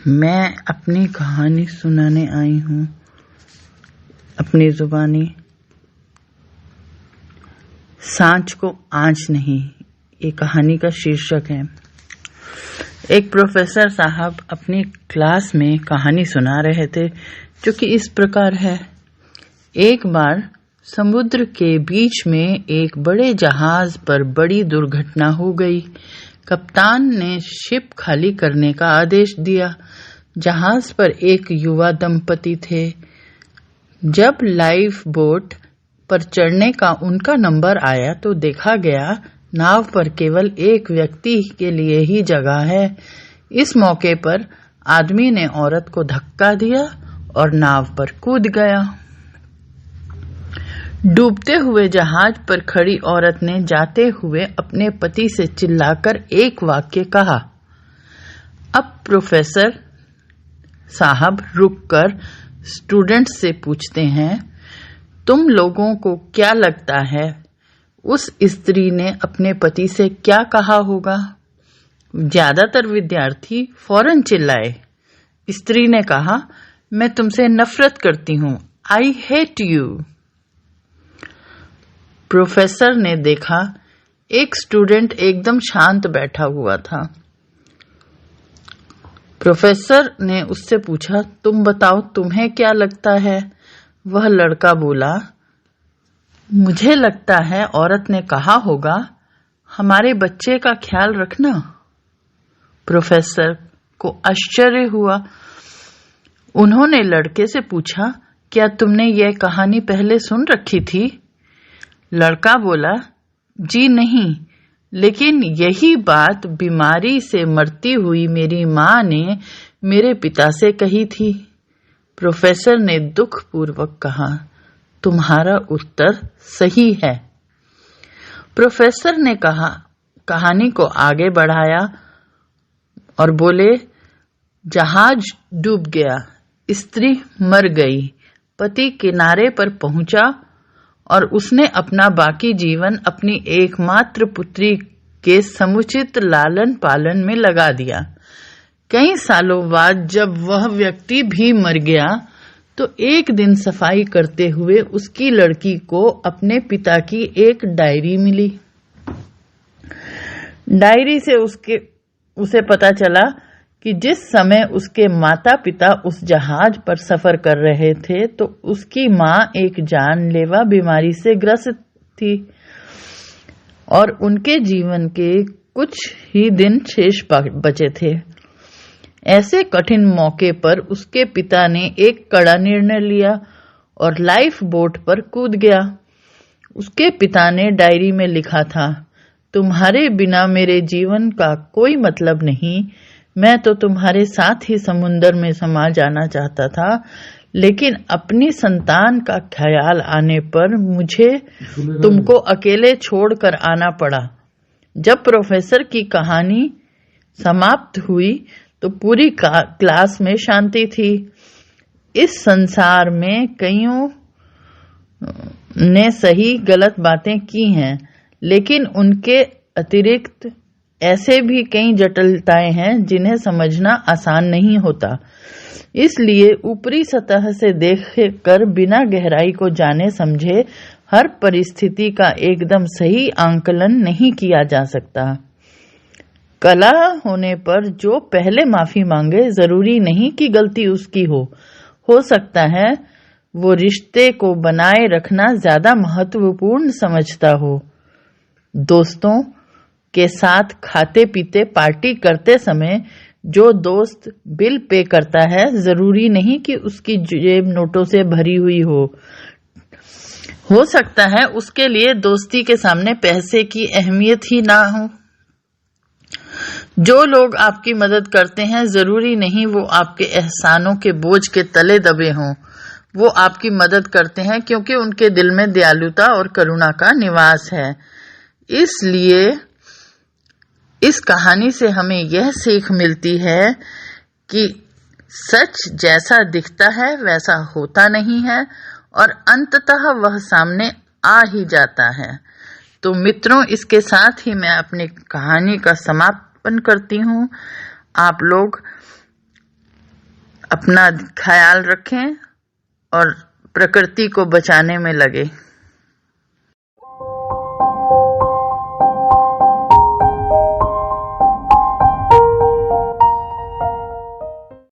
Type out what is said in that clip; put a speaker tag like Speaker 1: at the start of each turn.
Speaker 1: मैं अपनी कहानी सुनाने आई हूँ अपनी जुबानी। सांच को आँच नहीं, ये कहानी का शीर्षक है। एक प्रोफेसर साहब अपनी क्लास में कहानी सुना रहे थे जो कि इस प्रकार है। एक बार समुद्र के बीच में एक बड़े जहाज पर बड़ी दुर्घटना हो गई। कप्तान ने शिप खाली करने का आदेश दिया। जहाज पर एक युवा दंपति थे। जब लाइफ बोट पर चढ़ने का उनका नंबर आया तो देखा गया नाव पर केवल एक व्यक्ति के लिए ही जगह है। इस मौके पर आदमी ने औरत को धक्का दिया और नाव पर कूद गया। डूबते हुए जहाज पर खड़ी औरत ने जाते हुए अपने पति से चिल्लाकर एक वाक्य कहा। अब प्रोफेसर साहब रुककर स्टूडेंट से पूछते हैं, तुम लोगों को क्या लगता है उस स्त्री ने अपने पति से क्या कहा होगा? ज्यादातर विद्यार्थी फौरन चिल्लाए। स्त्री ने कहा, मैं तुमसे नफरत करती हूँ, आई हेट यू। प्रोफेसर ने देखा एक स्टूडेंट एकदम शांत बैठा हुआ था। प्रोफेसर ने उससे पूछा, तुम बताओ तुम्हें क्या लगता है? वह लड़का बोला, मुझे लगता है औरत ने कहा होगा, हमारे बच्चे का ख्याल रखना। प्रोफेसर को आश्चर्य हुआ। उन्होंने लड़के से पूछा, क्या तुमने यह कहानी पहले सुन रखी थी? लड़का बोला, जी नहीं, लेकिन यही बात बीमारी से मरती हुई मेरी माँ ने मेरे पिता से कही थी। प्रोफेसर ने दुखपूर्वक कहा, तुम्हारा उत्तर सही है। प्रोफेसर ने कहानी को आगे बढ़ाया और बोले, जहाज डूब गया, स्त्री मर गई, पति किनारे पर पहुंचा और उसने अपना बाकी जीवन अपनी एकमात्र पुत्री के समुचित लालन पालन में लगा दिया। कई सालों बाद जब वह व्यक्ति भी मर गया तो एक दिन सफाई करते हुए उसकी लड़की को अपने पिता की एक डायरी मिली। डायरी से उसे पता चला कि जिस समय उसके माता पिता उस जहाज पर सफर कर रहे थे तो उसकी माँ एक जानलेवा बीमारी से ग्रसित थी और उनके जीवन के कुछ ही दिन शेष बचे थे। ऐसे कठिन मौके पर उसके पिता ने एक कड़ा निर्णय लिया और लाइफ बोट पर कूद गया। उसके पिता ने डायरी में लिखा था, तुम्हारे बिना मेरे जीवन का कोई मतलब नहीं। मैं तो तुम्हारे साथ ही समुंदर में समा जाना चाहता था, लेकिन अपनी संतान का ख्याल आने पर मुझे तुमको अकेले छोड़कर आना पड़ा। जब प्रोफेसर की कहानी समाप्त हुई तो पूरी क्लास में शांति थी। इस संसार में कईयों ने सही गलत बातें की हैं, लेकिन उनके अतिरिक्त ऐसे भी कई जटिलताएं हैं जिन्हें समझना आसान नहीं होता। इसलिए ऊपरी सतह से देखकर बिना गहराई को जाने समझे हर परिस्थिति का एकदम सही आंकलन नहीं किया जा सकता। कला होने पर जो पहले माफी मांगे जरूरी नहीं कि गलती उसकी हो सकता है वो रिश्ते को बनाए रखना ज्यादा महत्वपूर्ण समझता हो। दोस्तों के साथ खाते पीते पार्टी करते समय जो दोस्त बिल पे करता है जरूरी नहीं कि उसकी जेब नोटों से भरी हुई हो सकता है उसके लिए दोस्ती के सामने पैसे की अहमियत ही ना हो। जो लोग आपकी मदद करते हैं जरूरी नहीं वो आपके एहसानों के बोझ के तले दबे हों। वो आपकी मदद करते हैं क्योंकि उनके दिल में दयालुता और करुणा का निवास है। इसलिए इस कहानी से हमें यह सीख मिलती है कि सच जैसा दिखता है वैसा होता नहीं है और अंततः वह सामने आ ही जाता है। तो मित्रों, इसके साथ ही मैं अपनी कहानी का समापन करती हूँ। आप लोग अपना ख्याल रखें और प्रकृति को बचाने में लगे।